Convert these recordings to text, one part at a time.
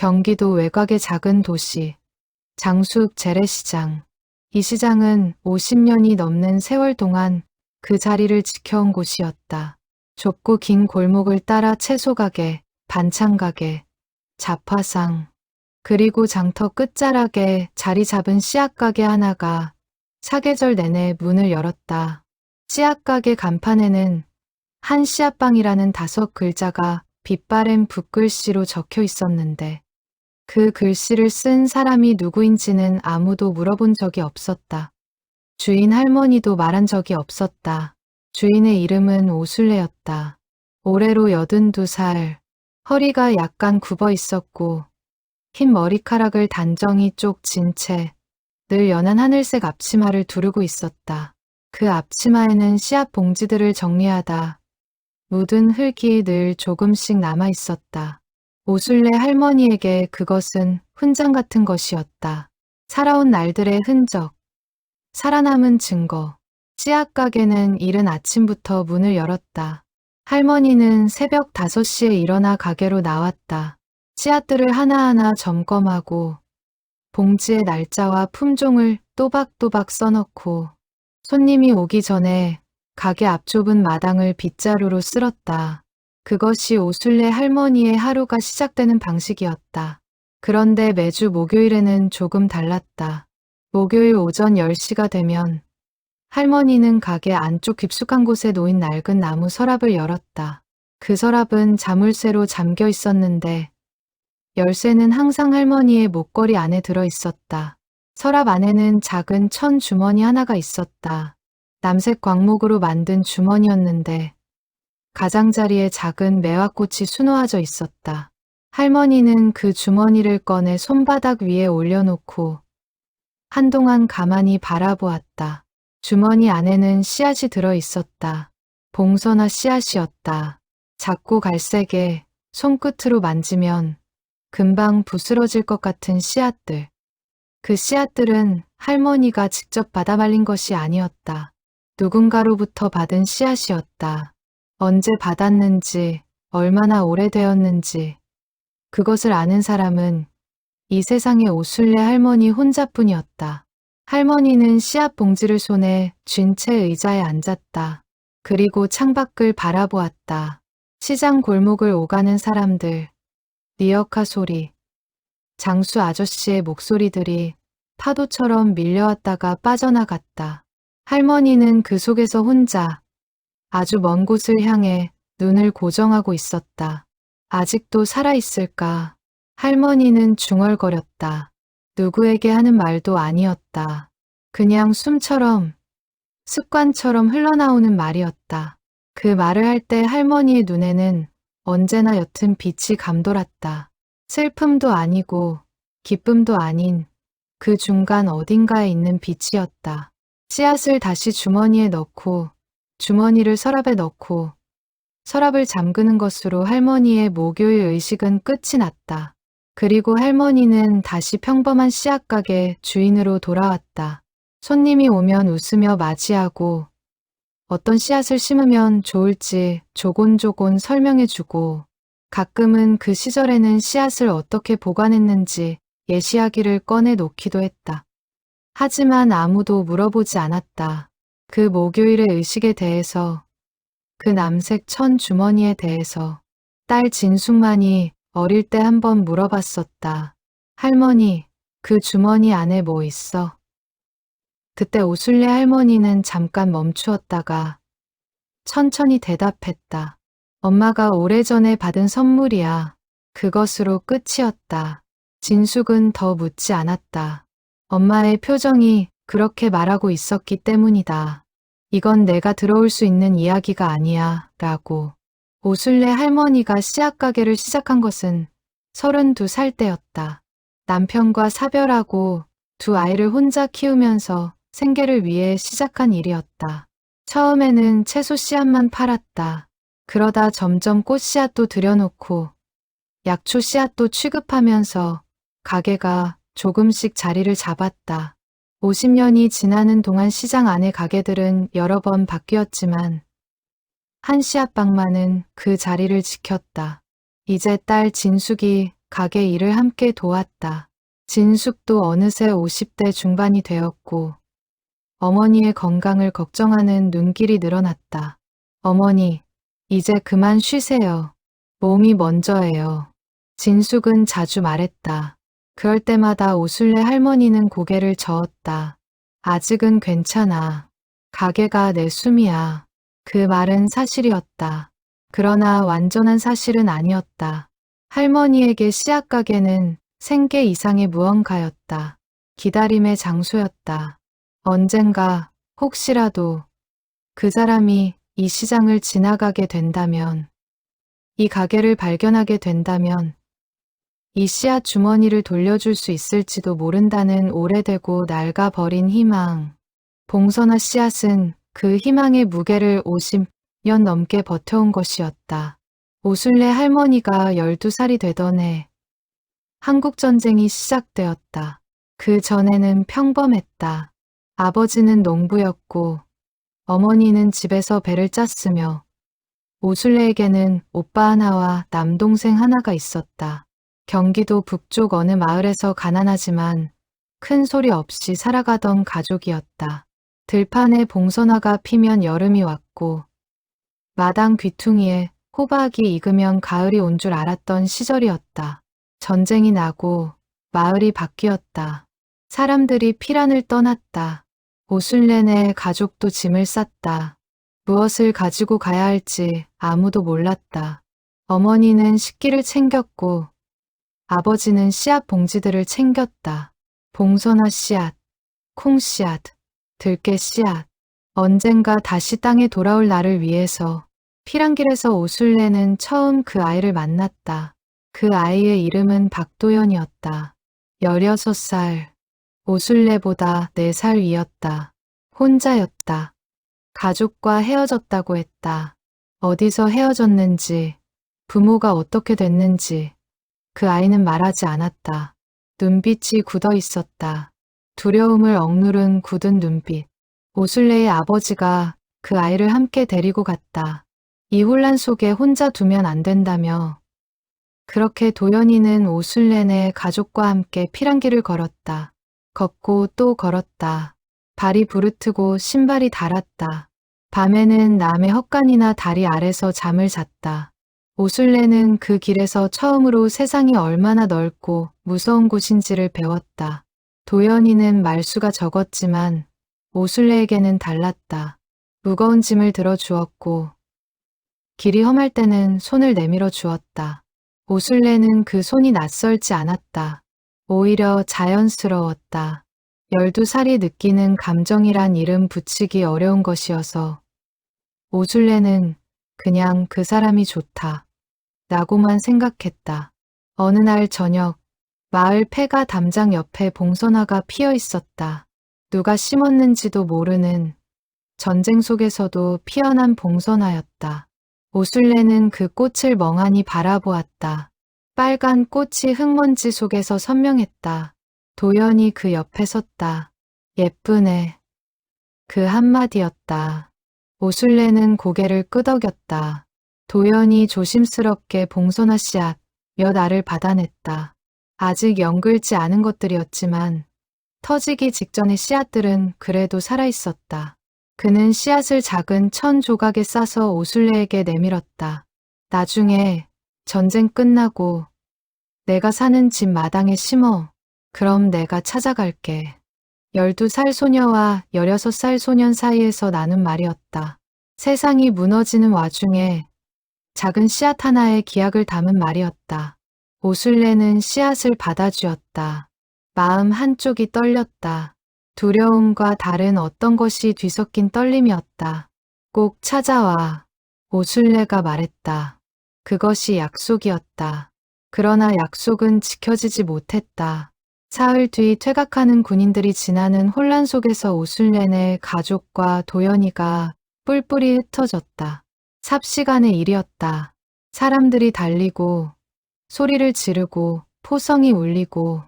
경기도 외곽의 작은 도시, 장수읍 재래시장. 이 시장은 50년이 넘는 세월 동안 그 자리를 지켜온 곳이었다. 좁고 긴 골목을 따라 채소가게, 반찬가게, 잡화상, 그리고 장터 끝자락에 자리 잡은 씨앗가게 하나가 사계절 내내 문을 열었다. 씨앗가게 간판에는 한 씨앗방이라는 5글자가 빛바랜 붓글씨로 적혀 있었는데 그 글씨를 쓴 사람이 누구인지는 아무도 물어본 적이 없었다. 주인 할머니도 말한 적이 없었다. 주인의 이름은 오술래였다. 올해로 82살, 허리가 약간 굽어 있었고 흰 머리카락을 단정히 쪽 진 채 늘 연한 하늘색 앞치마를 두르고 있었다. 그 앞치마에는 씨앗 봉지들을 정리하다 묻은 흙이 늘 조금씩 남아 있었다. 오술래 할머니에게 그것은 훈장 같은 것이었다. 살아온 날들의 흔적, 살아남은 증거. 씨앗 가게는 이른 아침부터 문을 열었다. 할머니는 새벽 5시에 일어나 가게로 나왔다. 씨앗들을 하나하나 점검하고 봉지에 날짜와 품종을 또박또박 써넣고 손님이 오기 전에 가게 앞 좁은 마당을 빗자루로 쓸었다. 그것이 오술래 할머니의 하루가 시작되는 방식이었다. 그런데 매주 목요일에는 조금 달랐다. 목요일 오전 10시가 되면 할머니는 가게 안쪽 깊숙한 곳에 놓인 낡은 나무 서랍을 열었다. 그 서랍은 자물쇠로 잠겨 있었는데 열쇠는 항상 할머니의 목걸이 안에 들어 있었다. 서랍 안에는 작은 천 주머니 하나가 있었다. 남색 광목으로 만든 주머니였는데 가장자리에 작은 매화꽃이 수놓아져 있었다. 할머니는 그 주머니를 꺼내 손바닥 위에 올려놓고 한동안 가만히 바라보았다. 주머니 안에는 씨앗이 들어 있었다. 봉선화 씨앗이었다. 작고 갈색에 손끝으로 만지면 금방 부스러질 것 같은 씨앗들. 그 씨앗들은 할머니가 직접 받아 말린 것이 아니었다. 누군가로부터 받은 씨앗이었다. 언제 받았는지, 얼마나 오래되었는지 그것을 아는 사람은 이 세상에 오술래 할머니 혼자뿐이었다. 할머니는 씨앗 봉지를 손에 쥔 채 의자에 앉았다. 그리고 창밖을 바라보았다. 시장 골목을 오가는 사람들, 리어카 소리, 장수 아저씨의 목소리들이 파도처럼 밀려왔다가 빠져나갔다. 할머니는 그 속에서 혼자 아주 먼 곳을 향해 눈을 고정하고 있었다. 아직도 살아있을까? 할머니는 중얼거렸다. 누구에게 하는 말도 아니었다. 그냥 숨처럼, 습관처럼 흘러나오는 말이었다. 그 말을 할 때 할머니의 눈에는 언제나 옅은 빛이 감돌았다. 슬픔도 아니고 기쁨도 아닌 그 중간 어딘가에 있는 빛이었다. 씨앗을 다시 주머니에 넣고 주머니를 서랍에 넣고 서랍을 잠그는 것으로 할머니의 목요일 의식은 끝이 났다. 그리고 할머니는 다시 평범한 씨앗 가게 주인으로 돌아왔다. 손님이 오면 웃으며 맞이하고 어떤 씨앗을 심으면 좋을지 조곤조곤 설명해주고 가끔은 그 시절에는 씨앗을 어떻게 보관했는지 예시하기를 꺼내 놓기도 했다. 하지만 아무도 물어보지 않았다. 그 목요일의 의식에 대해서, 그 남색 천 주머니에 대해서 딸 진숙만이 어릴 때 한번 물어봤었다. 할머니, 그 주머니 안에 뭐 있어? 그때 오술래 할머니는 잠깐 멈추었다가 천천히 대답했다. 엄마가 오래전에 받은 선물이야. 그것으로 끝이었다. 진숙은 더 묻지 않았다. 엄마의 표정이 그렇게 말하고 있었기 때문이다. 이건 내가 들어올 수 있는 이야기가 아니야, 라고. 오술래 할머니가 씨앗 가게를 시작한 것은 32살 때였다. 남편과 사별하고 두 아이를 혼자 키우면서 생계를 위해 시작한 일이었다. 처음에는 채소 씨앗만 팔았다. 그러다 점점 꽃 씨앗도 들여놓고 약초 씨앗도 취급하면서 가게가 조금씩 자리를 잡았다. 50년이 지나는 동안 시장 안의 가게들은 여러 번 바뀌었지만 한 씨앗방만은 그 자리를 지켰다. 이제 딸 진숙이 가게 일을 함께 도왔다. 진숙도 어느새 50대 중반이 되었고 어머니의 건강을 걱정하는 눈길이 늘어났다. 어머니, 이제 그만 쉬세요. 몸이 먼저예요. 진숙은 자주 말했다. 그럴 때마다 오순래 할머니는 고개를 저었다. 아직은 괜찮아. 가게가 내 숨이야. 그 말은 사실이었다. 그러나 완전한 사실은 아니었다. 할머니에게 씨앗 가게는 생계 이상의 무언가였다. 기다림의 장소였다. 언젠가 혹시라도 그 사람이 이 시장을 지나가게 된다면, 이 가게를 발견하게 된다면 이 씨앗 주머니를 돌려줄 수 있을지도 모른다는 오래되고 낡아버린 희망. 봉선화 씨앗은 그 희망의 무게를 50년 넘게 버텨온 것이었다. 오순래 할머니가 12살이 되던 해 한국전쟁이 시작되었다. 그 전에는 평범했다. 아버지는 농부였고 어머니는 집에서 배를 짰으며 오순래에게는 오빠 하나와 남동생 하나가 있었다. 경기도 북쪽 어느 마을에서 가난하지만 큰 소리 없이 살아가던 가족이었다. 들판에 봉선화가 피면 여름이 왔고 마당 귀퉁이에 호박이 익으면 가을이 온 줄 알았던 시절이었다. 전쟁이 나고 마을이 바뀌었다. 사람들이 피란을 떠났다. 오순래네 가족도 짐을 쌌다. 무엇을 가지고 가야 할지 아무도 몰랐다. 어머니는 식기를 챙겼고 아버지는 씨앗 봉지들을 챙겼다. 봉선화 씨앗, 콩 씨앗, 들깨 씨앗. 언젠가 다시 땅에 돌아올 나를 위해서 피란길에서 오순래는 처음 그 아이를 만났다. 그 아이의 이름은 박도연이었다. 16살. 오순래보다 4살 위였다. 혼자였다. 가족과 헤어졌다고 했다. 어디서 헤어졌는지, 부모가 어떻게 됐는지 그 아이는 말하지 않았다. 눈빛이 굳어 있었다. 두려움을 억누른 굳은 눈빛. 오순래의 아버지가 그 아이를 함께 데리고 갔다. 이 혼란 속에 혼자 두면 안 된다며. 그렇게 도연이는 오순래네 가족과 함께 피란길을 걸었다. 걷고 또 걸었다. 발이 부르트고 신발이 닳았다. 밤에는 남의 헛간이나 다리 아래서 잠을 잤다. 오순래는 그 길에서 처음으로 세상이 얼마나 넓고 무서운 곳인지를 배웠다. 도연이는 말수가 적었지만 오순래에게는 달랐다. 무거운 짐을 들어주었고 길이 험할 때는 손을 내밀어 주었다. 오순래는 그 손이 낯설지 않았다. 오히려 자연스러웠다. 12살이 느끼는 감정이란 이름 붙이기 어려운 것이어서 오순래는 그냥 그 사람이 좋다. 라고만 생각했다. 어느 날 저녁, 마을 폐가 담장 옆에 봉선화가 피어 있었다. 누가 심었는지도 모르는 전쟁 속에서도 피어난 봉선화였다. 오순래는 그 꽃을 멍하니 바라보았다. 빨간 꽃이 흙먼지 속에서 선명했다. 도연이 그 옆에 섰다. 예쁘네. 그 한마디였다. 오순래는 고개를 끄덕였다. 도연이 조심스럽게 봉선화 씨앗 몇 알을 받아냈다. 아직 연글지 않은 것들이었지만 터지기 직전의 씨앗들은 그래도 살아있었다. 그는 씨앗을 작은 천 조각에 싸서 오순래에게 내밀었다. 나중에 전쟁 끝나고 내가 사는 집 마당에 심어. 그럼 내가 찾아갈게. 12살 소녀와 16살 소년 사이에서 나눈 말이었다. 세상이 무너지는 와중에 작은 씨앗 하나에 기약을 담은 말이었다. 오순래는 씨앗을 받아주었다. 마음 한쪽이 떨렸다. 두려움과 다른 어떤 것이 뒤섞인 떨림이었다. 꼭 찾아와. 오순래가 말했다. 그것이 약속이었다. 그러나 약속은 지켜지지 못했다. 사흘 뒤 퇴각하는 군인들이 지나는 혼란 속에서 오순래네 가족과 도연이가 뿔뿔이 흩어졌다. 삽시간의 일이었다. 사람들이 달리고 소리를 지르고 포성이 울리고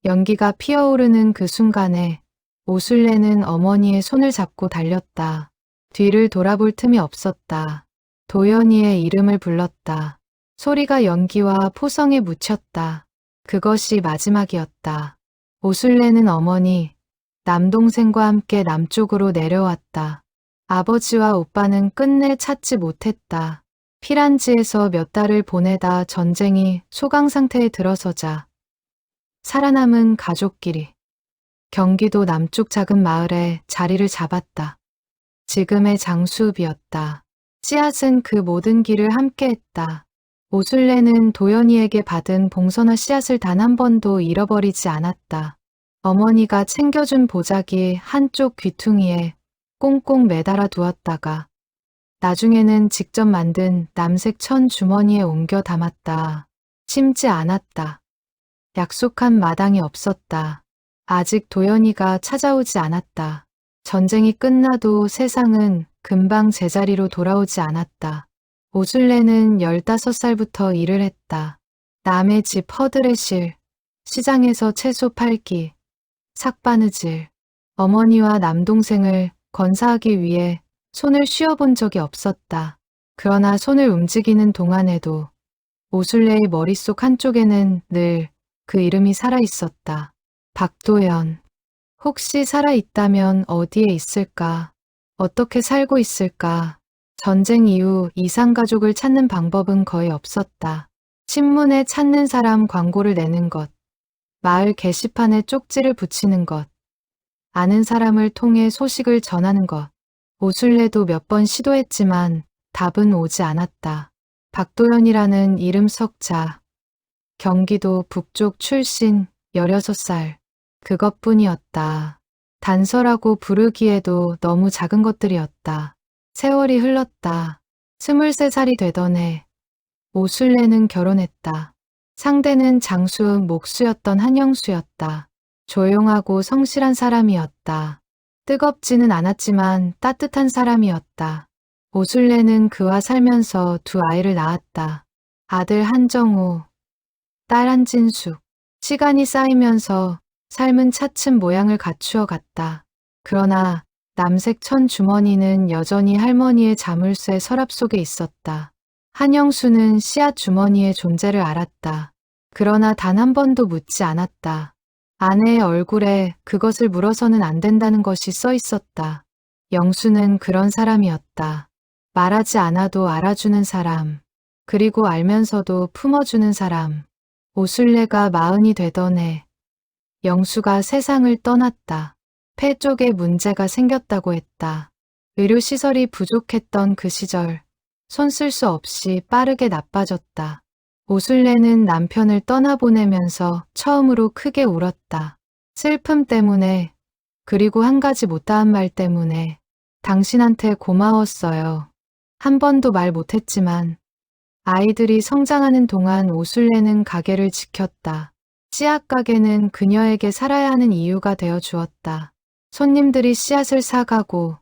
연기가 피어오르는 그 순간에 오순래는 어머니의 손을 잡고 달렸다. 뒤를 돌아볼 틈이 없었다. 도연이의 이름을 불렀다. 소리가 연기와 포성에 묻혔다. 그것이 마지막이었다. 오술래는 어머니, 남동생과 함께 남쪽으로 내려왔다. 아버지와 오빠는 끝내 찾지 못했다. 피란지에서 몇 달을 보내다 전쟁이 소강 상태에 들어서자 살아남은 가족끼리 경기도 남쪽 작은 마을에 자리를 잡았다. 지금의 장수읍이었다. 씨앗은 그 모든 길을 함께했다. 오술래는 도연이에게 받은 봉선화 씨앗을 단 한 번도 잃어버리지 않았다. 어머니가 챙겨준 보자기 한쪽 귀퉁이에 꽁꽁 매달아 두었다가 나중에는 직접 만든 남색 천 주머니에 옮겨 담았다. 심지 않았다. 약속한 마당이 없었다. 아직 도연이가 찾아오지 않았다. 전쟁이 끝나도 세상은 금방 제자리로 돌아오지 않았다. 오술래는 15살부터 일을 했다. 남의 집 허드레실, 시장에서 채소 팔기, 삭바느질, 어머니와 남동생을 건사하기 위해 손을 쉬어본 적이 없었다. 그러나 손을 움직이는 동안에도 오술래의 머릿속 한쪽에는 늘 그 이름이 살아있었다. 박도연. 혹시 살아있다면 어디에 있을까? 어떻게 살고 있을까? 전쟁 이후 이상가족을 찾는 방법은 거의 없었다. 신문에 찾는 사람 광고를 내는 것, 마을 게시판에 쪽지를 붙이는 것, 아는 사람을 통해 소식을 전하는 것. 오술래도 몇 번 시도했지만 답은 오지 않았다. 박도연이라는 이름 석자, 경기도 북쪽 출신 16살, 그것뿐이었다. 단서라고 부르기에도 너무 작은 것들이었다. 세월이 흘렀다. 23살이 되던 해, 오술래는 결혼했다. 상대는 장수읍 목수였던 한영수였다. 조용하고 성실한 사람이었다. 뜨겁지는 않았지만 따뜻한 사람이었다. 오술래는 그와 살면서 두 아이를 낳았다. 아들 한정우, 딸 한진숙. 시간이 쌓이면서 삶은 차츰 모양을 갖추어 갔다. 그러나 남색 천 주머니는 여전히 할머니의 자물쇠 서랍 속에 있었다. 한영수는 씨앗 주머니의 존재를 알았다. 그러나 단 한 번도 묻지 않았다. 아내의 얼굴에 그것을 물어서는 안 된다는 것이 써 있었다. 영수는 그런 사람이었다. 말하지 않아도 알아주는 사람, 그리고 알면서도 품어주는 사람. 오술래가 40이 되던 해, 영수가 세상을 떠났다. 폐 쪽에 문제가 생겼다고 했다. 의료시설이 부족했던 그 시절, 손 쓸 수 없이 빠르게 나빠졌다. 오술래는 남편을 떠나보내면서 처음으로 크게 울었다. 슬픔 때문에, 그리고 한 가지 못다한 말 때문에. 당신한테 고마웠어요. 한 번도 말 못했지만 아이들이 성장하는 동안 오술래는 가게를 지켰다. 씨앗 가게는 그녀에게 살아야 하는 이유가 되어 주었다. 손님들이 씨앗을 사가고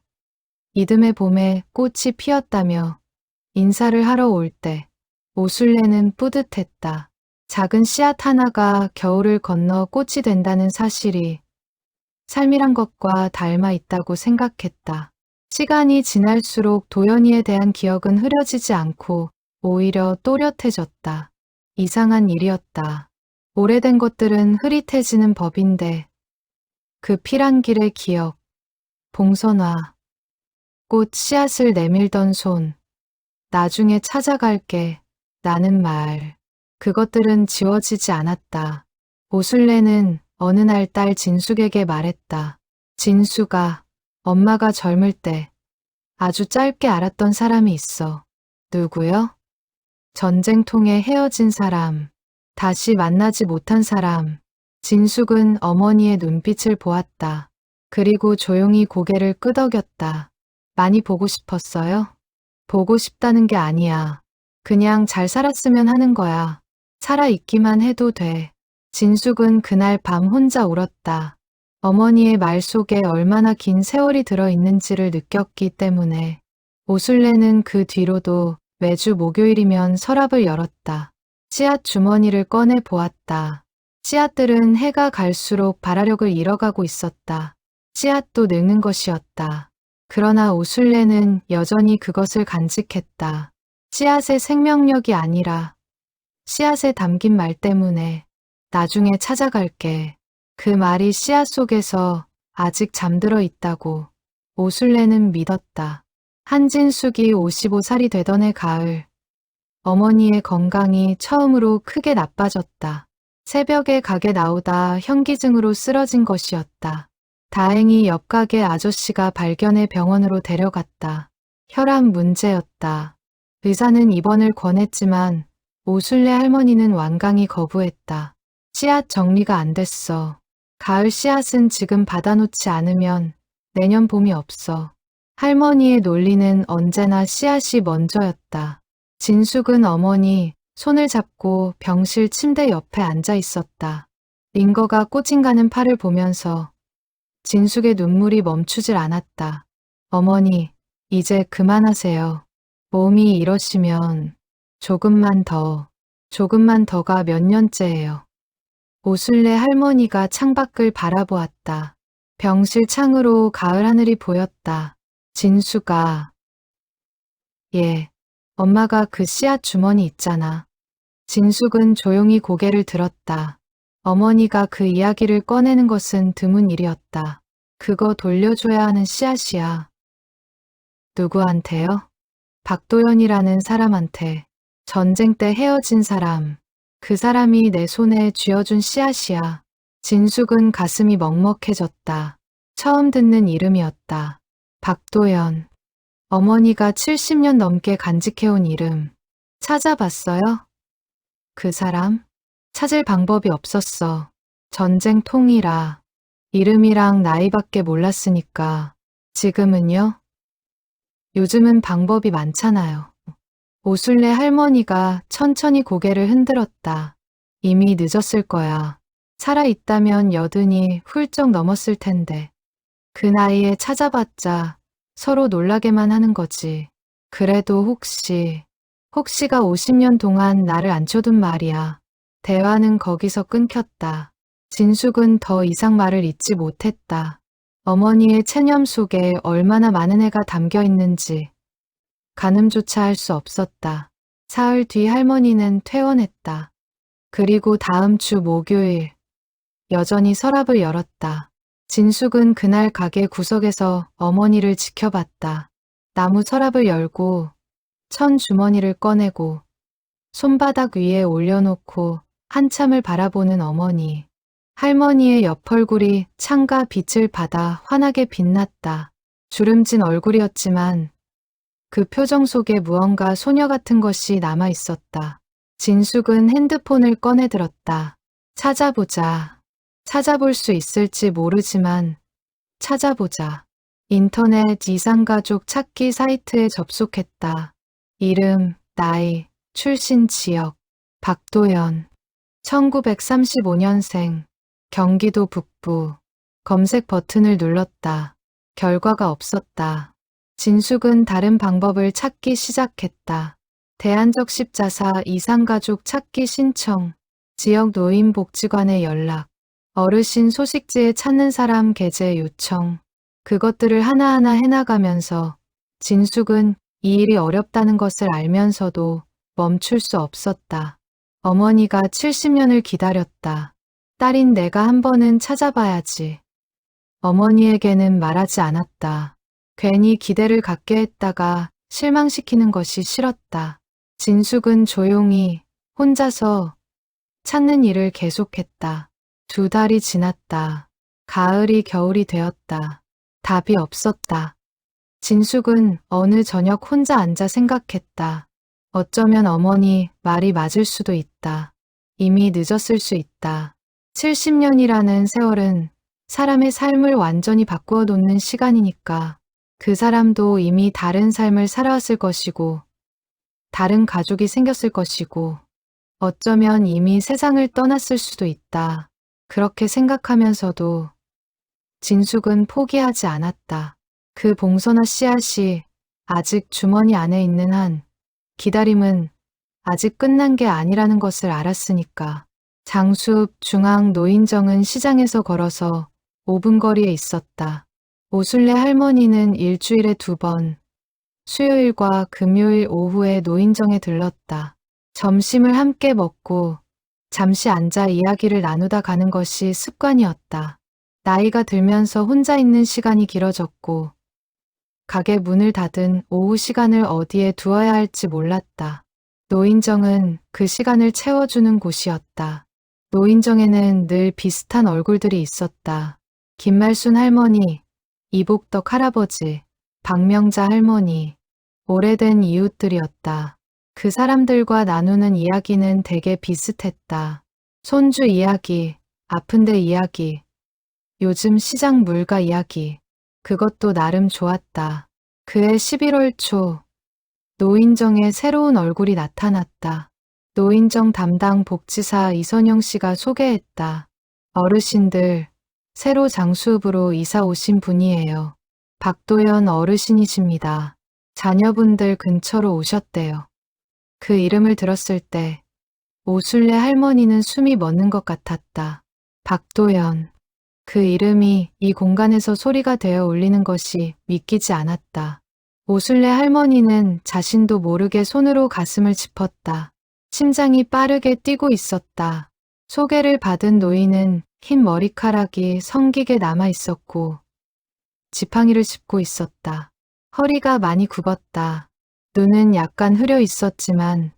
이듬해 봄에 꽃이 피었다며 인사를 하러 올 때 오술래는 뿌듯했다. 작은 씨앗 하나가 겨울을 건너 꽃이 된다는 사실이 삶이란 것과 닮아 있다고 생각했다. 시간이 지날수록 도연이에 대한 기억은 흐려지지 않고 오히려 또렷해졌다. 이상한 일이었다. 오래된 것들은 흐릿해지는 법인데 그 피란길의 기억, 봉선화, 꽃 씨앗을 내밀던 손, 나중에 찾아갈게, 나는 말. 그것들은 지워지지 않았다. 오술래는 어느 날 딸 진숙에게 말했다. 진숙아, 엄마가 젊을 때 아주 짧게 알았던 사람이 있어. 누구요? 전쟁통에 헤어진 사람, 다시 만나지 못한 사람. 진숙은 어머니의 눈빛을 보았다. 그리고 조용히 고개를 끄덕였다. 많이 보고 싶었어요? 보고 싶다는 게 아니야. 그냥 잘 살았으면 하는 거야. 살아있기만 해도 돼. 진숙은 그날 밤 혼자 울었다. 어머니의 말 속에 얼마나 긴 세월이 들어있는지를 느꼈기 때문에. 오술래는 그 뒤로도 매주 목요일이면 서랍을 열었다. 씨앗 주머니를 꺼내 보았다. 씨앗들은 해가 갈수록 발화력을 잃어가고 있었다. 씨앗도 늙는 것이었다. 그러나 오술래는 여전히 그것을 간직했다. 씨앗의 생명력이 아니라 씨앗에 담긴 말 때문에 나중에 찾아갈게. 그 말이 씨앗 속에서 아직 잠들어 있다고 오술래는 믿었다. 한진숙이 55살이 되던 해 가을, 어머니의 건강이 처음으로 크게 나빠졌다. 새벽에 가게 나오다 현기증으로 쓰러진 것이었다. 다행히 옆 가게 아저씨가 발견해 병원으로 데려갔다. 혈압 문제였다. 의사는 입원을 권했지만 오술래 할머니는 완강히 거부했다. 씨앗 정리가 안 됐어. 가을 씨앗은 지금 받아놓지 않으면 내년 봄이 없어. 할머니의 논리는 언제나 씨앗이 먼저였다. 진숙은 어머니 손을 잡고 병실 침대 옆에 앉아 있었다. 링거가 꼬칭가는 팔을 보면서 진숙의 눈물이 멈추질 않았다. 어머니, 이제 그만하세요. 몸이 이러시면 조금만 더가 몇 년째예요. 오술래 할머니가 창밖을 바라보았다. 병실 창으로 가을 하늘이 보였다. 진수가, 예, 엄마가 그 씨앗 주머니 있잖아. 진숙은 조용히 고개를 들었다. 어머니가 그 이야기를 꺼내는 것은 드문 일이었다. 그거 돌려줘야 하는 씨앗이야. 누구한테요? 박도연이라는 사람한테. 전쟁 때 헤어진 사람. 그 사람이 내 손에 쥐어준 씨앗이야. 진숙은 가슴이 먹먹해졌다. 처음 듣는 이름이었다. 박도연. 어머니가 70년 넘게 간직해온 이름. 찾아봤어요? 그 사람? 찾을 방법이 없었어. 전쟁 통이라. 이름이랑 나이밖에 몰랐으니까. 지금은요? 요즘은 방법이 많잖아요. 오술래 할머니가 천천히 고개를 흔들었다. 이미 늦었을 거야. 살아있다면 80이 훌쩍 넘었을 텐데. 그 나이에 찾아봤자 서로 놀라게만 하는 거지. 그래도 혹시가 50년 동안 나를 안쳐둔 말이야. 대화는 거기서 끊겼다. 진숙은 더 이상 말을 잇지 못했다. 어머니의 체념 속에 얼마나 많은 애가 담겨 있는지 가늠조차 할 수 없었다. 사흘 뒤 할머니는 퇴원했다. 그리고 다음 주 목요일 여전히 서랍을 열었다. 진숙은 그날 가게 구석에서 어머니를 지켜봤다. 나무 서랍을 열고 천 주머니를 꺼내고 손바닥 위에 올려놓고 한참을 바라보는 어머니. 할머니의 옆 얼굴이 창가 빛을 받아 환하게 빛났다. 주름진 얼굴이었지만 그 표정 속에 무언가 소녀 같은 것이 남아 있었다. 진숙은 핸드폰을 꺼내 들었다. 찾아보자. 찾아볼 수 있을지 모르지만 찾아보자. 인터넷 이상가족 찾기 사이트에 접속했다. 이름, 나이, 출신 지역, 박도연, 1935년생, 경기도 북부. 검색 버튼을 눌렀다. 결과가 없었다. 진숙은 다른 방법을 찾기 시작했다. 대한적 십자사 이상가족 찾기 신청, 지역 노인복지관에 연락, 어르신 소식지에 찾는 사람 게재 요청. 그것들을 하나하나 해나가면서 진숙은 이 일이 어렵다는 것을 알면서도 멈출 수 없었다. 어머니가 70년을 기다렸다. 딸인 내가 한 번은 찾아봐야지. 어머니에게는 말하지 않았다. 괜히 기대를 갖게 했다가 실망시키는 것이 싫었다. 진숙은 조용히 혼자서 찾는 일을 계속했다. 2달이 지났다. 가을이 겨울이 되었다. 답이 없었다. 진숙은 어느 저녁 혼자 앉아 생각했다. 어쩌면 어머니 말이 맞을 수도 있다. 이미 늦었을 수 있다. 70년이라는 세월은 사람의 삶을 완전히 바꾸어 놓는 시간이니까 그 사람도 이미 다른 삶을 살아왔을 것이고 다른 가족이 생겼을 것이고 어쩌면 이미 세상을 떠났을 수도 있다. 그렇게 생각하면서도 진숙은 포기하지 않았다. 그 봉선화 씨앗이 아직 주머니 안에 있는 한 기다림은 아직 끝난 게 아니라는 것을 알았으니까. 장숲 중앙 노인정은 시장에서 걸어서 5분 거리에 있었다. 오술래 할머니는 일주일에 2번, 수요일과 금요일 오후에 노인정에 들렀다. 점심을 함께 먹고 잠시 앉아 이야기를 나누다 가는 것이 습관이었다. 나이가 들면서 혼자 있는 시간이 길어졌고 가게 문을 닫은 오후 시간을 어디에 두어야 할지 몰랐다. 노인정은 그 시간을 채워주는 곳이었다. 노인정에는 늘 비슷한 얼굴들이 있었다. 김말순 할머니, 이복덕 할아버지, 박명자 할머니, 오래된 이웃들이었다. 그 사람들과 나누는 이야기는 되게 비슷했다. 손주 이야기, 아픈데 이야기, 요즘 시장 물가 이야기. 그것도 나름 좋았다. 그해 11월 초 노인정에 새로운 얼굴이 나타났다. 노인정 담당 복지사 이선영 씨가 소개했다. 어르신들, 새로 장수읍으로 이사 오신 분이에요. 박도연 어르신이십니다. 자녀분들 근처로 오셨대요. 그 이름을 들었을 때 오순례 할머니는 숨이 멎는 것 같았다. 박도연. 그 이름이 이 공간에서 소리가 되어 울리는 것이 믿기지 않았다. 오순례 할머니는 자신도 모르게 손으로 가슴을 짚었다. 심장이 빠르게 뛰고 있었다. 소개를 받은 노인은 흰 머리카락이 성기게 남아 있었고 지팡이를 짚고 있었다. 허리가 많이 굽었다. 눈은 약간 흐려 있었지만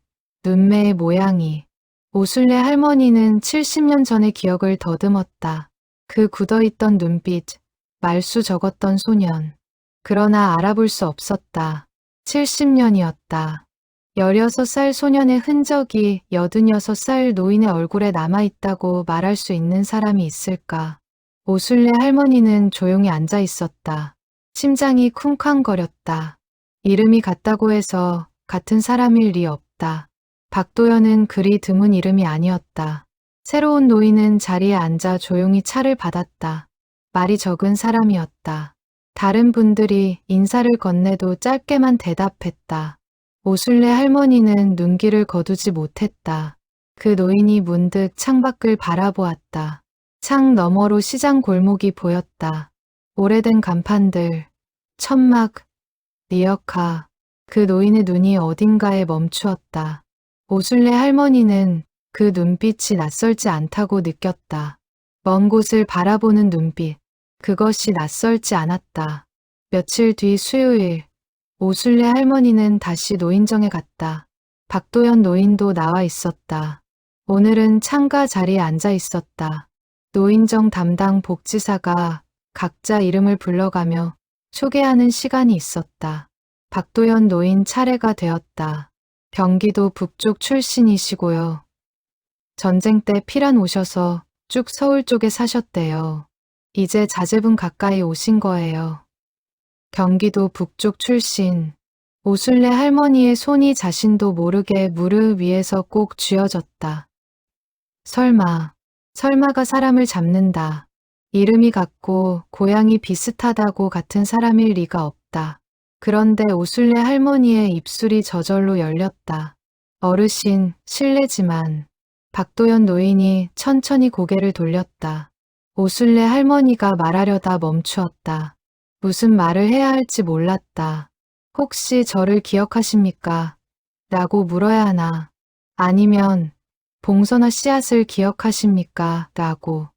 눈매의 모양이 오순례 할머니는 70년 전의 기억을 더듬었다. 그 굳어있던 눈빛, 말수 적었던 소년. 그러나 알아볼 수 없었다. 70년이었다. 16살 소년의 흔적이 86살 노인의 얼굴에 남아있다고 말할 수 있는 사람이 있을까? 오순례 할머니는 조용히 앉아 있었다. 심장이 쿵쾅거렸다. 이름이 같다고 해서 같은 사람일 리 없다. 박도연은 그리 드문 이름이 아니었다. 새로운 노인은 자리에 앉아 조용히 차를 받았다. 말이 적은 사람이었다. 다른 분들이 인사를 건네도 짧게만 대답했다. 오순례 할머니는 눈길을 거두지 못했다. 그 노인이 문득 창밖을 바라보았다. 창 너머로 시장 골목이 보였다. 오래된 간판들, 천막, 리어카. 그 노인의 눈이 어딘가에 멈추었다. 오순례 할머니는 그 눈빛이 낯설지 않다고 느꼈다. 먼 곳을 바라보는 눈빛. 그것이 낯설지 않았다. 며칠 뒤 수요일, 오순례 할머니는 다시 노인정에 갔다. 박도연 노인도 나와 있었다. 오늘은 창가 자리에 앉아 있었다. 노인정 담당 복지사가 각자 이름을 불러가며 소개하는 시간이 있었다. 박도연 노인 차례가 되었다. 경기도 북쪽 출신이시고요. 전쟁 때 피란 오셔서 쭉 서울 쪽에 사셨대요. 이제 자제분 가까이 오신 거예요. 경기도 북쪽 출신. 오순례 할머니의 손이 자신도 모르게 무릎 위에서 꼭 쥐어졌다. 설마가 사람을 잡는다. 이름이 같고 고향이 비슷하다고 같은 사람일 리가 없다. 그런데 오순례 할머니의 입술이 저절로 열렸다. 어르신, 실례지만 박도연 노인이 천천히 고개를 돌렸다. 오순례 할머니가 말하려다 멈추었다. 무슨 말을 해야 할지 몰랐다. 혹시 저를 기억하십니까? 라고 물어야 하나? 아니면 봉선화 씨앗을 기억하십니까? 라고.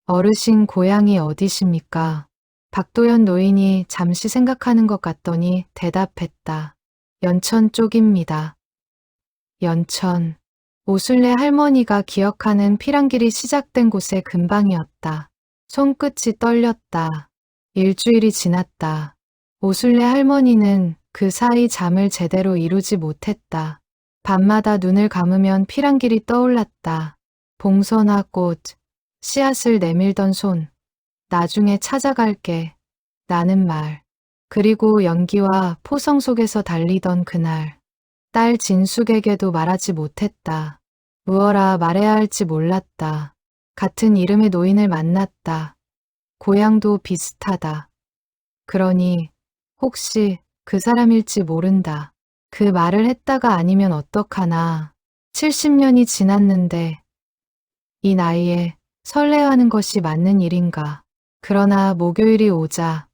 어르신 고향이 어디십니까? 박도연 노인이 잠시 생각하는 것 같더니 대답했다. 연천 쪽입니다. 연천. 오순례 할머니가 기억하는 피란길이 시작된 곳의 근방이었다. 손끝이 떨렸다. 일주일이 지났다. 오순례 할머니는 그 사이 잠을 제대로 이루지 못했다. 밤마다 눈을 감으면 피란길이 떠올랐다. 봉선화 꽃, 씨앗을 내밀던 손, 나중에 찾아갈게, 라는 말, 그리고 연기와 포성 속에서 달리던 그날. 딸 진숙에게도 말하지 못했다. 무어라 말해야 할지 몰랐다. 같은 이름의 노인을 만났다. 고향도 비슷하다. 그러니 혹시 그 사람일지 모른다. 그 말을 했다가 아니면 어떡하나. 70년이 지났는데 이 나이에 설레하는 것이 맞는 일인가. 그러나 목요일이 오자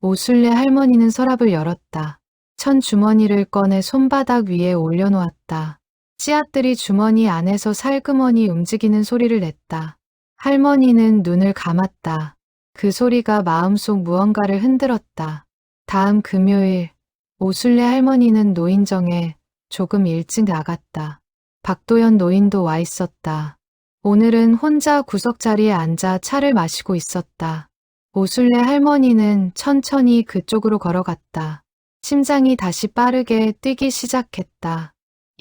오순례 할머니는 서랍을 열었다. 천 주머니를 꺼내 손바닥 위에 올려놓았다. 씨앗들이 주머니 안에서 살그머니 움직이는 소리를 냈다. 할머니는 눈을 감았다. 그 소리가 마음속 무언가를 흔들었다. 다음 금요일, 오순례 할머니는 노인정에 조금 일찍 나갔다. 박도연 노인도 와 있었다. 오늘은 혼자 구석자리에 앉아 차를 마시고 있었다. 오순례 할머니는 천천히 그쪽으로 걸어갔다. 심장이 다시 빠르게 뛰기 시작했다.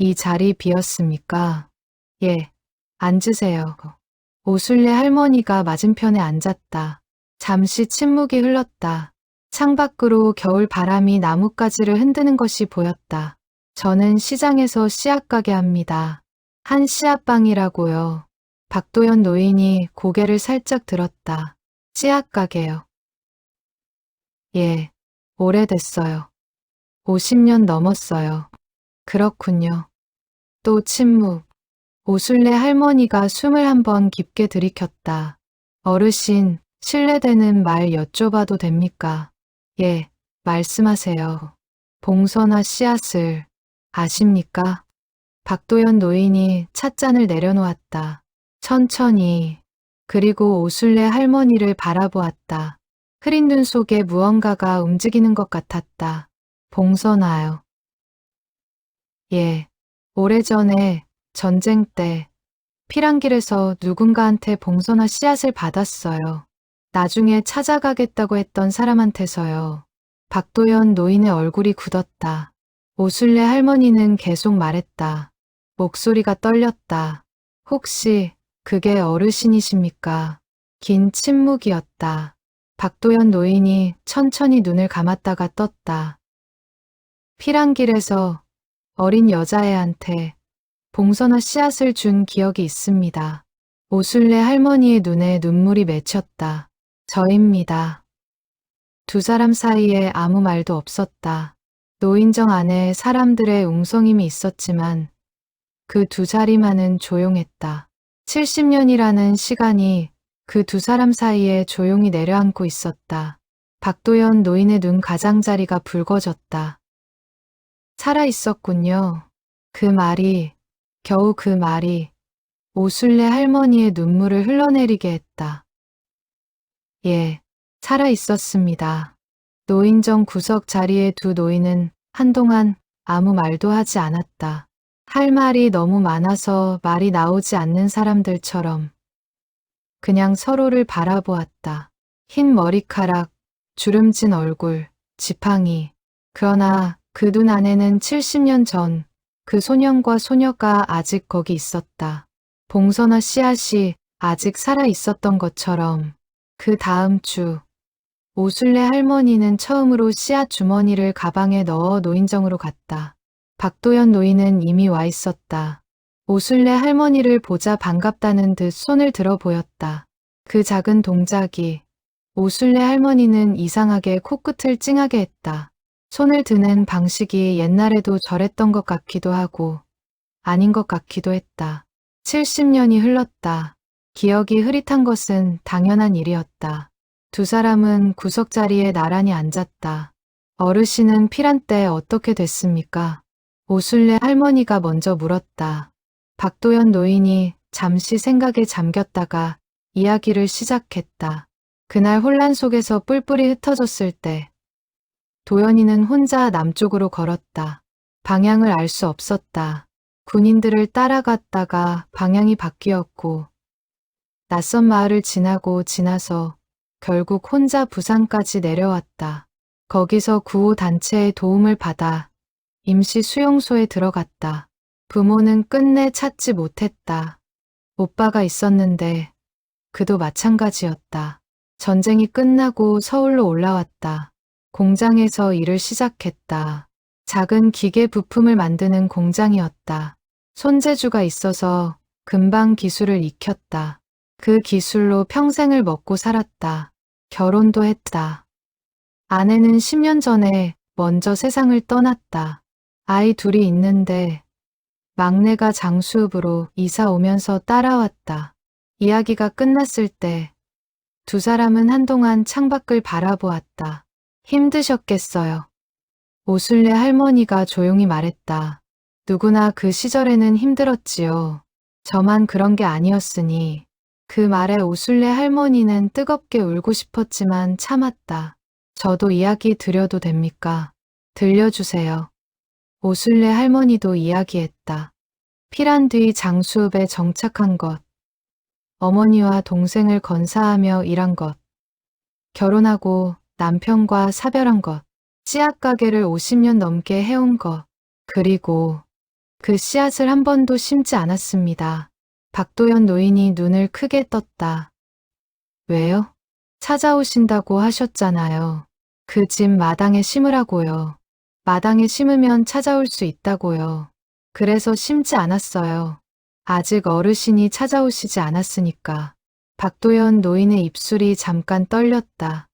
이 자리 비었습니까? 예, 앉으세요. 오순례 할머니가 맞은편에 앉았다. 잠시 침묵이 흘렀다. 창밖으로 겨울 바람이 나뭇가지를 흔드는 것이 보였다. 저는 시장에서 씨앗 가게 합니다. 한 씨앗방이라고요. 박도연 노인이 고개를 살짝 들었다. 씨앗 가게요. 예, 오래됐어요. 50년 넘었어요. 그렇군요. 또 침묵. 오순례 할머니가 숨을 한 번 깊게 들이켰다. 어르신, 실례되는 말 여쭤봐도 됩니까? 예, 말씀하세요. 봉선화 씨앗을 아십니까? 박도연 노인이 찻잔을 내려놓았다. 천천히. 그리고 오순례 할머니를 바라보았다. 흐린 눈 속에 무언가가 움직이는 것 같았다. 봉선화요. 예, 오래전에 전쟁 때 피란길에서 누군가한테 봉선화 씨앗을 받았어요. 나중에 찾아가겠다고 했던 사람한테서요. 박도연 노인의 얼굴이 굳었다. 오순례 할머니는 계속 말했다. 목소리가 떨렸다. 혹시 그게 어르신이십니까? 긴 침묵이었다. 박도연 노인이 천천히 눈을 감았다가 떴다. 피란길에서 어린 여자애한테 봉선화 씨앗을 준 기억이 있습니다. 오순례 할머니의 눈에 눈물이 맺혔다. 저입니다. 두 사람 사이에 아무 말도 없었다. 노인정 안에 사람들의 웅성임이 있었지만 그 두 자리만은 조용했다. 70년이라는 시간이 그 두 사람 사이에 조용히 내려앉고 있었다. 박도연 노인의 눈 가장자리가 붉어졌다. 살아 있었군요. 겨우 그 말이 오순례 할머니의 눈물을 흘러내리게 했다. 예, 살아 있었습니다. 노인정 구석 자리의 두 노인은 한동안 아무 말도 하지 않았다. 할 말이 너무 많아서 말이 나오지 않는 사람들처럼 그냥 서로를 바라보았다. 흰 머리카락, 주름진 얼굴, 지팡이. 그러나 그 눈 안에는 70년 전 그 소년과 소녀가 아직 거기 있었다. 봉선화 씨앗이 아직 살아 있었던 것처럼. 그 다음 주 오순례 할머니는 처음으로 씨앗 주머니를 가방에 넣어 노인정으로 갔다. 박도연 노인은 이미 와 있었다. 오순례 할머니를 보자 반갑다는 듯 손을 들어 보였다. 그 작은 동작이 오순례 할머니는 이상하게 코끝을 찡하게 했다. 손을 드는 방식이 옛날에도 저랬던 것 같기도 하고 아닌 것 같기도 했다. 70년이 흘렀다. 기억이 흐릿한 것은 당연한 일이었다. 두 사람은 구석자리에 나란히 앉았다. 어르신은 피란 때 어떻게 됐습니까? 오순례 할머니가 먼저 물었다. 박도연 노인이 잠시 생각에 잠겼다가 이야기를 시작했다. 그날 혼란 속에서 뿔뿔이 흩어졌을 때 도연이는 혼자 남쪽으로 걸었다. 방향을 알 수 없었다. 군인들을 따라갔다가 방향이 바뀌었고 낯선 마을을 지나서 결국 혼자 부산까지 내려왔다. 거기서 구호단체의 도움을 받아 임시 수용소에 들어갔다. 부모는 끝내 찾지 못했다. 오빠가 있었는데 그도 마찬가지였다. 전쟁이 끝나고 서울로 올라왔다. 공장에서 일을 시작했다. 작은 기계 부품을 만드는 공장이었다. 손재주가 있어서 금방 기술을 익혔다. 그 기술로 평생을 먹고 살았다. 결혼도 했다. 아내는 10년 전에 먼저 세상을 떠났다. 아이 둘이 있는데 막내가 장수읍으로 이사 오면서 따라왔다. 이야기가 끝났을 때 두 사람은 한동안 창밖을 바라보았다. 힘드셨겠어요. 오순례 할머니가 조용히 말했다. 누구나 그 시절에는 힘들었지요. 저만 그런 게 아니었으니. 그 말에 오순례 할머니는 뜨겁게 울고 싶었지만 참았다. 저도 이야기 드려도 됩니까? 들려주세요. 오순례 할머니도 이야기했다. 피란 뒤 장수읍에 정착한 것. 어머니와 동생을 건사하며 일한 것. 결혼하고 남편과 사별한 것. 씨앗 가게를 50년 넘게 해온 것. 그리고 그 씨앗을 한 번도 심지 않았습니다. 박도연 노인이 눈을 크게 떴다. 왜요? 찾아오신다고 하셨잖아요. 그 집 마당에 심으라고요. 마당에 심으면 찾아올 수 있다고요. 그래서 심지 않았어요. 아직 어르신이 찾아오시지 않았으니까. 박도연 노인의 입술이 잠깐 떨렸다.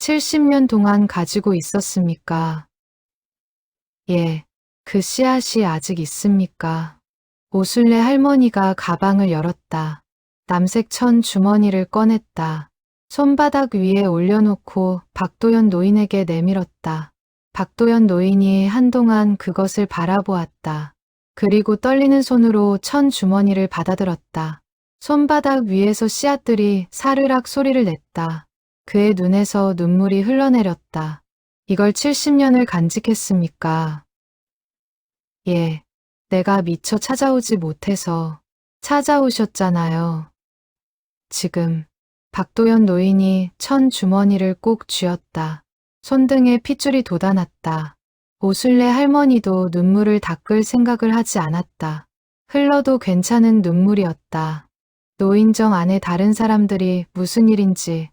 70년 동안 가지고 있었습니까? 예, 그 씨앗이 아직 있습니까? 오순례 할머니가 가방을 열었다. 남색 천 주머니를 꺼냈다. 손바닥 위에 올려놓고 박도연 노인에게 내밀었다. 박도연 노인이 한동안 그것을 바라보았다. 그리고 떨리는 손으로 천 주머니를 받아들었다. 손바닥 위에서 씨앗들이 사르락 소리를 냈다. 그의 눈에서 눈물이 흘러내렸다. 이걸 70년을 간직했습니까? 예, 내가 미처 찾아오지 못해서. 찾아오셨잖아요. 지금. 박도연 노인이 천 주머니를 꼭 쥐었다. 손등에 핏줄이 돋아났다. 오순례 할머니도 눈물을 닦을 생각을 하지 않았다. 흘러도 괜찮은 눈물이었다. 노인정 안에 다른 사람들이 무슨 일인지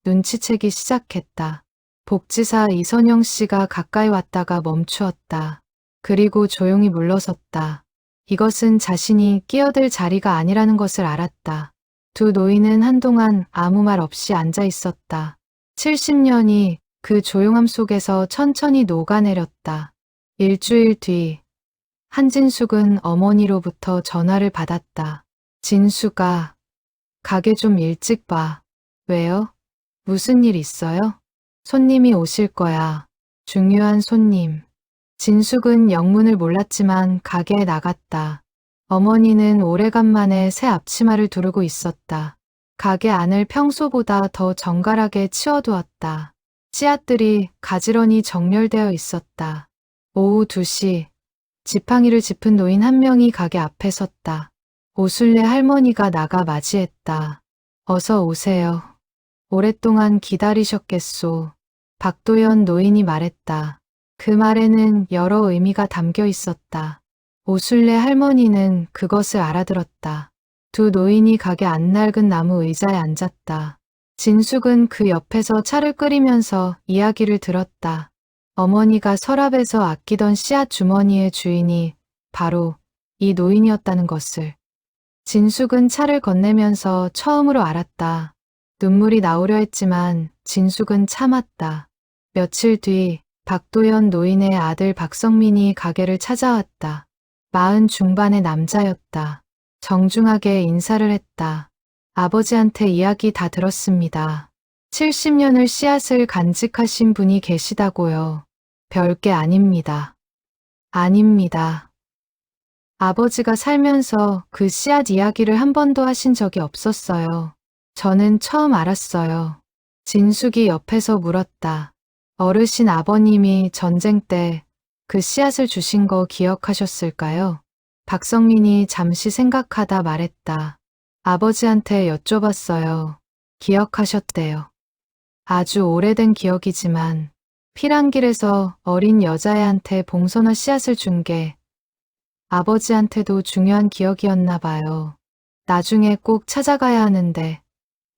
눈치채기 시작했다. 복지사 이선영 씨가 가까이 왔다가 멈추었다. 그리고 조용히 물러섰다. 이것은 자신이 끼어들 자리가 아니라는 것을 알았다. 두 노인은 한동안 아무 말 없이 앉아 있었다. 70년이 그 조용함 속에서 천천히 녹아내렸다. 일주일 뒤, 한진숙은 어머니로부터 전화를 받았다. 진수가, 가게 좀 일찍 봐. 왜요? 무슨 일 있어요? 손님이 오실 거야. 중요한 손님. 진숙은 영문을 몰랐지만 가게에 나갔다. 어머니는 오래간만에 새 앞치마를 두르고 있었다. 가게 안을 평소보다 더 정갈하게 치워두었다. 씨앗들이 가지런히 정렬되어 있었다. 오후 2시, 지팡이를 짚은 노인 한 명이 가게 앞에 섰다. 오순례 할머니가 나가 맞이했다. 어서 오세요. 오랫동안 기다리셨겠소. 박도연 노인이 말했다. 그 말에는 여러 의미가 담겨 있었다. 오순례 할머니는 그것을 알아들었다. 두 노인이 가게 안 낡은 나무 의자에 앉았다. 진숙은 그 옆에서 차를 끓이면서 이야기를 들었다. 어머니가 서랍에서 아끼던 씨앗 주머니의 주인이 바로 이 노인이었다는 것을. 진숙은 차를 건네면서 처음으로 알았다. 눈물이 나오려 했지만 진숙은 참았다. 며칠 뒤 박도연 노인의 아들 박성민이 가게를 찾아왔다. 40 중반의 남자였다. 정중하게 인사를 했다. 아버지한테 이야기 다 들었습니다. 70년을 씨앗을 간직하신 분이 계시다고요. 별게 아닙니다. 아닙니다. 아버지가 살면서 그 씨앗 이야기를 한 번도 하신 적이 없었어요. 저는 처음 알았어요. 진숙이 옆에서 물었다. 어르신 아버님이 전쟁 때 그 씨앗을 주신 거 기억하셨을까요? 박성민이 잠시 생각하다 말했다. 아버지한테 여쭤봤어요. 기억하셨대요. 아주 오래된 기억이지만 피란길에서 어린 여자애한테 봉선화 씨앗을 준 게 아버지한테도 중요한 기억이었나 봐요. 나중에 꼭 찾아가야 하는데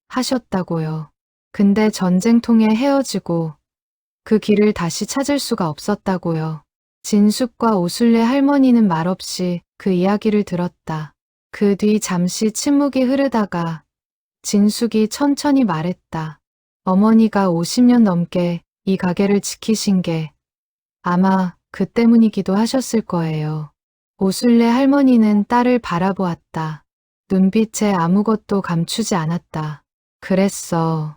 하셨다고요. 근데 전쟁통에 헤어지고 그 길을 다시 찾을 수가 없었다고요. 진숙과 오순례 할머니는 말없이 그 이야기를 들었다. 그 뒤 잠시 침묵이 흐르다가 진숙이 천천히 말했다. 어머니가 50년 넘게 이 가게를 지키신 게 아마 그 때문이기도 하셨을 거예요. 오순례 할머니는 딸을 바라보았다. 눈빛에 아무것도 감추지 않았다. 그랬어.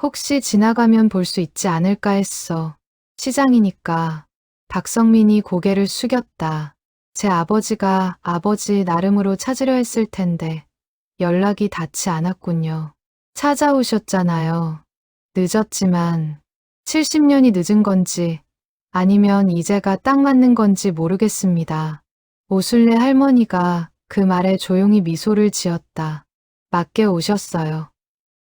혹시 지나가면 볼 수 있지 않을까 했어. 시장이니까. 박성민이 고개를 숙였다. 제 아버지가 아버지 나름으로 찾으려 했을 텐데 연락이 닿지 않았군요. 찾아오셨잖아요. 늦었지만 70년이 늦은 건지 아니면 이제가 딱 맞는 건지 모르겠습니다. 오순례 할머니가 그 말에 조용히 미소를 지었다. 맞게 오셨어요.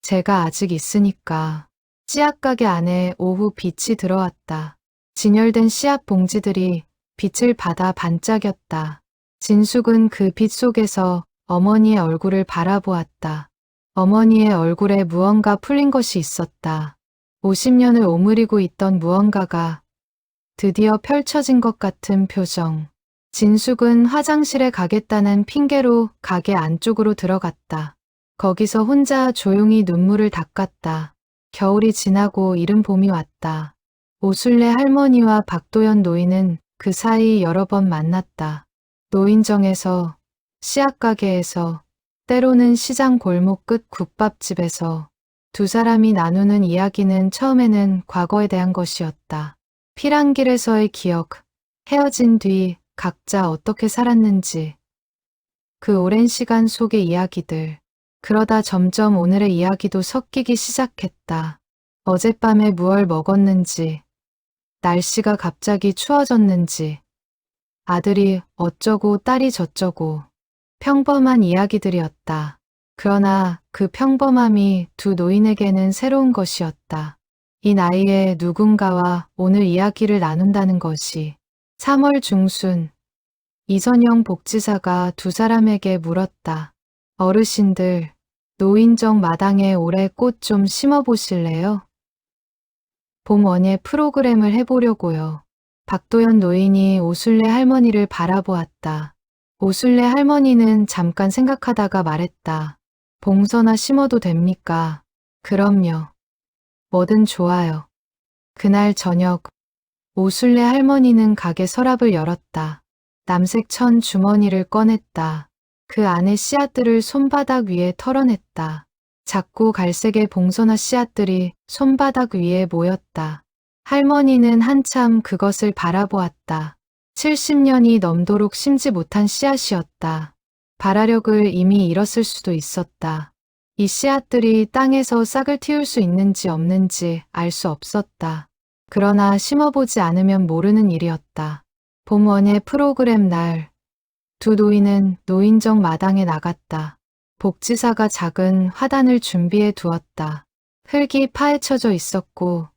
제가 아직 있으니까. 씨앗 가게 안에 오후 빛이 들어왔다. 진열된 씨앗 봉지들이 빛을 받아 반짝였다. 진숙은 그 빛 속에서 어머니의 얼굴을 바라보았다. 어머니의 얼굴에 무언가 풀린 것이 있었다. 50년을 오므리고 있던 무언가가 드디어 펼쳐진 것 같은 표정. 진숙은 화장실에 가겠다는 핑계로 가게 안쪽으로 들어갔다. 거기서 혼자 조용히 눈물을 닦았다. 겨울이 지나고 이른 봄이 왔다. 오순례 할머니와 박도연 노인은 그 사이 여러 번 만났다. 노인정에서, 씨앗가게에서, 때로는 시장 골목 끝 국밥집에서 두 사람이 나누는 이야기는 처음에는 과거에 대한 것이었다. 피란길에서의 기억, 헤어진 뒤 각자 어떻게 살았는지, 그 오랜 시간 속의 이야기들. 그러다 점점 오늘의 이야기도 섞이기 시작했다. 어젯밤에 무얼 먹었는지, 날씨가 갑자기 추워졌는지, 아들이 어쩌고 딸이 저쩌고, 평범한 이야기들이었다. 그러나 그 평범함이 두 노인에게는 새로운 것이었다. 이 나이에 누군가와 오늘 이야기를 나눈다는 것이. 3월 중순, 이선영 복지사가 두 사람에게 물었다. 어르신들, 노인정 마당에 올해 꽃 좀 심어보실래요? 봄 원예 프로그램을 해보려고요. 박도연 노인이 오순례 할머니를 바라보았다. 오순례 할머니는 잠깐 생각하다가 말했다. 봉선화 심어도 됩니까? 그럼요. 뭐든 좋아요. 그날 저녁, 오순례 할머니는 가게 서랍을 열었다. 남색 천 주머니를 꺼냈다. 그 안에 씨앗들을 손바닥 위에 털어냈다. 작고 갈색의 봉선화 씨앗들이 손바닥 위에 모였다. 할머니는 한참 그것을 바라보았다. 70년이 넘도록 심지 못한 씨앗이었다. 발화력을 이미 잃었을 수도 있었다. 이 씨앗들이 땅에서 싹을 틔울 수 있는지 없는지 알 수 없었다. 그러나 심어보지 않으면 모르는 일이었다. 봄 원예 프로그램 날, 두 노인은 노인정 마당에 나갔다. 복지사가 작은 화단을 준비해 두었다. 흙이 파헤쳐져 있었고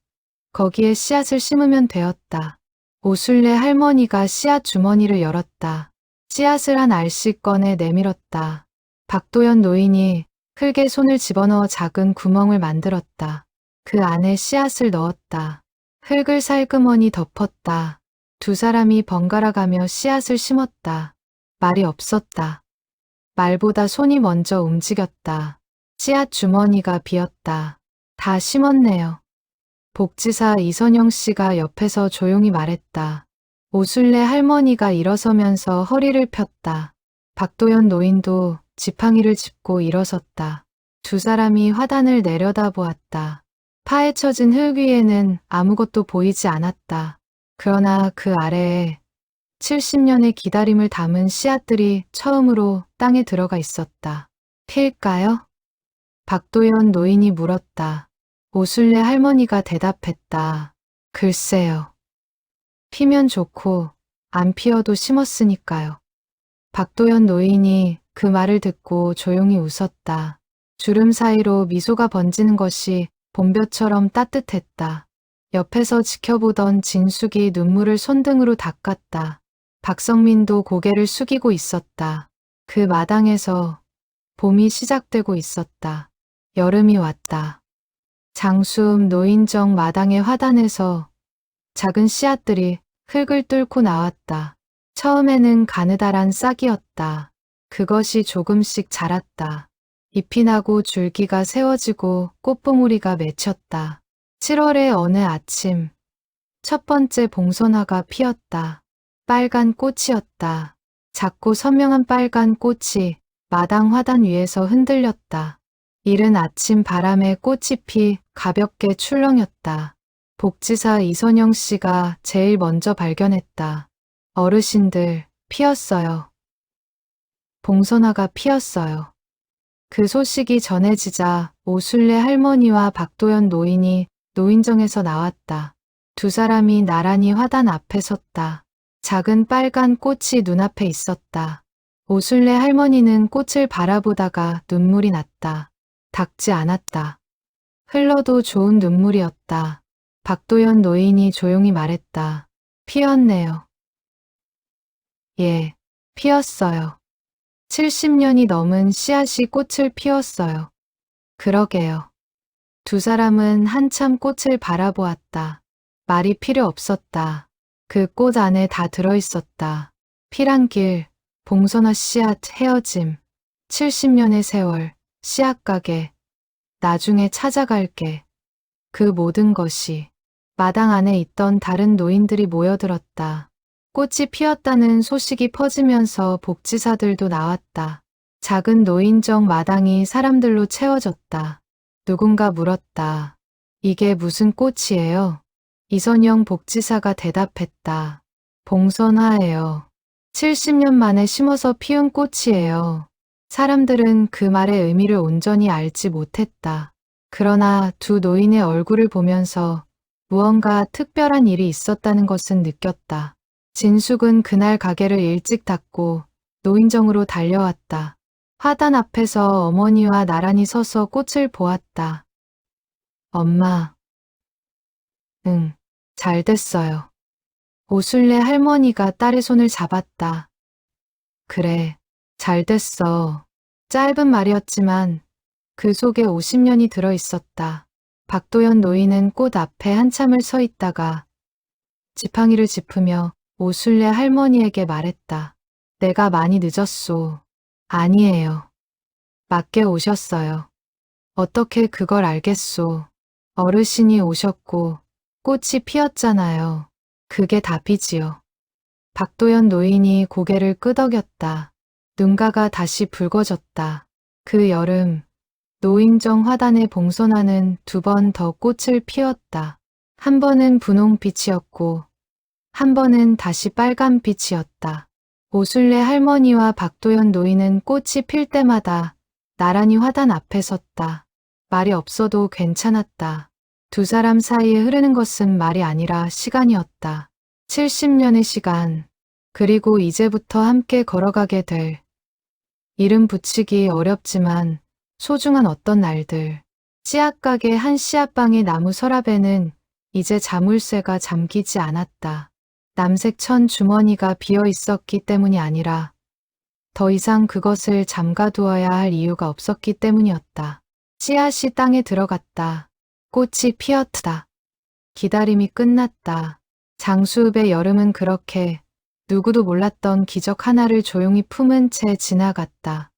거기에 씨앗을 심으면 되었다. 오순례 할머니가 씨앗 주머니를 열었다. 씨앗을 한 알씩 꺼내 내밀었다. 박도연 노인이 흙에 손을 집어넣어 작은 구멍을 만들었다. 그 안에 씨앗을 넣었다. 흙을 살그머니 덮었다. 두 사람이 번갈아 가며 씨앗을 심었다. 말이 없었다. 말보다 손이 먼저 움직였다. 씨앗 주머니가 비었다. 다 심었네요. 복지사 이선영 씨가 옆에서 조용히 말했다. 오순례 할머니가 일어서면서 허리를 폈다. 박도연 노인도 지팡이를 짚고 일어섰다. 두 사람이 화단을 내려다보았다. 파헤쳐진 흙 위에는 아무것도 보이지 않았다. 그러나 그 아래에 70년의 기다림을 담은 씨앗들이 처음으로 땅에 들어가 있었다. 필까요? 박도연 노인이 물었다. 오순례 할머니가 대답했다. 글쎄요. 피면 좋고 안 피어도 심었으니까요. 박도연 노인이 그 말을 듣고 조용히 웃었다. 주름 사이로 미소가 번지는 것이 봄볕처럼 따뜻했다. 옆에서 지켜보던 진숙이 눈물을 손등으로 닦았다. 박성민도 고개를 숙이고 있었다. 그 마당에서 봄이 시작되고 있었다. 여름이 왔다. 장수음 노인정 마당의 화단에서 작은 씨앗들이 흙을 뚫고 나왔다. 처음에는 가느다란 싹이었다. 그것이 조금씩 자랐다. 잎이 나고 줄기가 세워지고 꽃봉우리가 맺혔다. 7월의 어느 아침, 첫 번째 봉선화가 피었다. 빨간 꽃이었다. 작고 선명한 빨간 꽃이 마당 화단 위에서 흔들렸다. 이른 아침 바람에 꽃잎이 가볍게 출렁였다. 복지사 이선영 씨가 제일 먼저 발견했다. 어르신들, 피었어요. 봉선화가 피었어요. 그 소식이 전해지자 오순례 할머니와 박도연 노인이 노인정에서 나왔다. 두 사람이 나란히 화단 앞에 섰다. 작은 빨간 꽃이 눈앞에 있었다. 오순례 할머니는 꽃을 바라보다가 눈물이 났다. 닦지 않았다. 흘러도 좋은 눈물이었다. 박도연 노인이 조용히 말했다. 피었네요. 예, 피었어요. 70년이 넘은 씨앗이 꽃을 피웠어요. 그러게요. 두 사람은 한참 꽃을 바라보았다. 말이 필요 없었다. 그 꽃 안에 다 들어있었다. 피란길, 봉선화 씨앗 헤어짐, 70년의 세월, 씨앗 가게, 나중에 찾아갈게. 그 모든 것이 마당 안에 있던 다른 노인들이 모여들었다. 꽃이 피었다는 소식이 퍼지면서 복지사들도 나왔다. 작은 노인정 마당이 사람들로 채워졌다. 누군가 물었다. 이게 무슨 꽃이에요? 이선영 복지사가 대답했다. 봉선화예요. 70년 만에 심어서 피운 꽃이에요. 사람들은 그 말의 의미를 온전히 알지 못했다. 그러나 두 노인의 얼굴을 보면서 무언가 특별한 일이 있었다는 것은 느꼈다. 진숙은 그날 가게를 일찍 닫고 노인정으로 달려왔다. 화단 앞에서 어머니와 나란히 서서 꽃을 보았다. 엄마. 응, 잘 됐어요. 오순례 할머니가 딸의 손을 잡았다. 그래, 잘 됐어. 짧은 말이었지만 그 속에 50년이 들어 있었다. 박도연 노인은 꽃 앞에 한참을 서 있다가 지팡이를 짚으며 오순례 할머니에게 말했다. 내가 많이 늦었소. 아니에요. 맞게 오셨어요. 어떻게 그걸 알겠소. 어르신이 오셨고 꽃이 피었잖아요. 그게 답이지요. 박도연 노인이 고개를 끄덕였다. 눈가가 다시 붉어졌다. 그 여름 노인정 화단의 봉선화는 2번 더 꽃을 피웠다. 한 번은 분홍빛이었고 한 번은 다시 빨간빛이었다. 오순례 할머니와 박도연 노인은 꽃이 필 때마다 나란히 화단 앞에 섰다. 말이 없어도 괜찮았다. 두 사람 사이에 흐르는 것은 말이 아니라 시간이었다. 70년의 시간, 그리고 이제부터 함께 걸어가게 될 이름 붙이기 어렵지만 소중한 어떤 날들. 씨앗가게 한 씨앗방의 나무 서랍에는 이제 자물쇠가 잠기지 않았다. 남색 천 주머니가 비어 있었기 때문이 아니라 더 이상 그것을 잠가두어야 할 이유가 없었기 때문이었다. 씨앗이 땅에 들어갔다. 꽃이 피었다. 기다림이 끝났다. 장수읍의 여름은 그렇게 누구도 몰랐던 기적 하나를 조용히 품은 채 지나갔다.